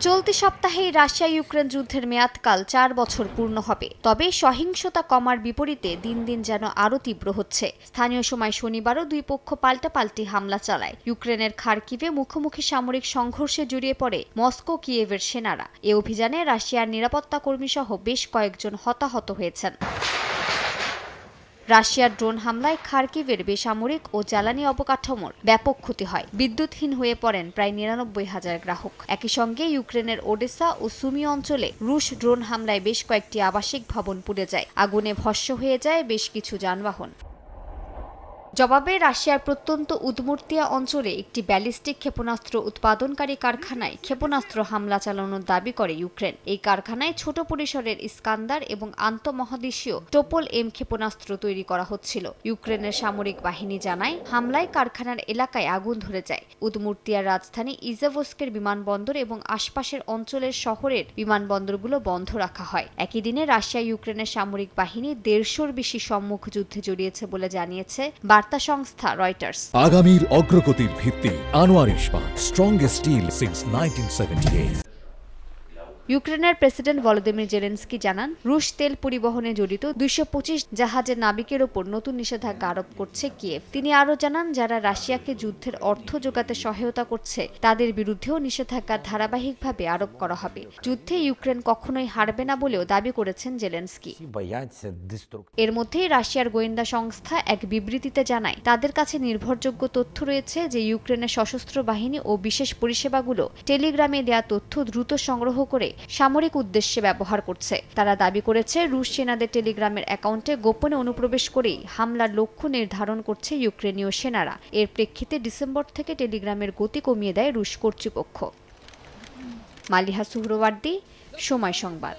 চলতি সপ্তাহেই Russia Ukraine যুদ্ধের মেয়াদকাল ৪ বছর পূর্ণ হবে। তবে সহিংসতা কমার বিপরীতে দিন দিন যেন আরও তীব্র হচ্ছে। স্থানীয় সময় শনিবারও দুই পক্ষ পাল্টাপাল্টি হামলা চালায়। ইউক্রেনের খার্কিভে মুখোমুখি সামরিক সংঘর্ষে জড়িয়ে পড়ে মস্কো কিয়েভের সেনারা। এ অভিযানে রাশিয়ার নিরাপত্তা কর্মীসহ বেশ কয়েকজন হতাহত হয়েছেন। রাশিয়ার ড্রোন হামলায় খার্কিভের বেসামরিক ও জ্বালানি অবকাঠামোর ব্যাপক ক্ষতি হয়। বিদ্যুৎহীন হয়ে পড়েন প্রায় ৯৯,০০০ গ্রাহক। একই সঙ্গে ইউক্রেনের ওডেসা ও সুমি অঞ্চলে রুশ ড্রোন হামলায় বেশ কয়েকটি আবাসিক ভবন পুড়ে যায়। আগুনে ভস্ম হয়ে যায় বেশ কিছু যানবাহন। জবাবে রাশিয়ার প্রত্যন্ত উদমুর্তিয়া অঞ্চলে একটি ব্যালিস্টিক ক্ষেপণাস্ত্র উৎপাদনকারী কারখানায় ক্ষেপণাস্ত্র হামলা চালানোর দাবি করে ইউক্রেন। এই কারখানায় ছোট পরিসরের ইস্কান্দার এবং আন্তঃমহাদেশীয় টোপল এম ক্ষেপণাস্ত্র তৈরি করা হচ্ছিল। ইউক্রেনের সামরিক বাহিনী জানায়, হামলায় কারখানার এলাকায় আগুন ধরে যায়। উদমুর্তিয়ার রাজধানী ইজাভস্কের বিমানবন্দর এবং আশপাশের অঞ্চলের শহরের বিমানবন্দরগুলো বন্ধ রাখা হয়। একই দিনে রাশিয়া ইউক্রেনের সামরিক বাহিনী ১৫০'র বেশি সম্মুখ যুদ্ধে জড়িয়েছে বলে জানিয়েছে বার্তা সংস্থা রয়টার্স। আগামীর অগ্রগতির ভিত্তি আনোয়ার ইস্পাত, স্ট্রংগেস্ট স্টিল সিন্স 1978। ইউক্রেনের প্রেসিডেন্ট ভলোদিমির জেলেনস্কি জানান, রুশ তেল পরিবহনে জড়িত ২২৫ জাহাজের নাবিকের ওপর নতুন নিষেধাজ্ঞা আরোপ করছে কিয়েভ। তিনি আরও জানান, যারা রাশিয়াকে যুদ্ধের অর্থ যোগাতে সহায়তা করছে তাদের বিরুদ্ধেও নিষেধাজ্ঞা ধারাবাহিকভাবে আরোপ করা হবে। যুদ্ধে ইউক্রেন কখনোই হারবে না বলেও দাবি করেছেন জেলেনস্কি। এর মধ্যেই রাশিয়ার গোয়েন্দা সংস্থা এক বিবৃতিতে জানায়, তাদের কাছে নির্ভরযোগ্য তথ্য রয়েছে যে ইউক্রেনের সশস্ত্র বাহিনী ও বিশেষ পরিষেবাগুলো টেলিগ্রামে দেয়া তথ্য দ্রুত সংগ্রহ করে সামরিক উদ্দেশ্যে ব্যবহার করছে। তারা দাবি করেছে, রুশ সেনাদের টেলিগ্রামের অ্যাকাউন্টে গোপনে অনুপ্রবেশ করেই হামলার লক্ষ্য নির্ধারণ করছে ইউক্রেনীয় সেনারা। এর প্রেক্ষিতে ডিসেম্বর থেকে টেলিগ্রামের গতি কমিয়ে দেয় রুশ কর্তৃপক্ষ। মালিহা সুহরওয়ার্দী, সময় সংবাদ।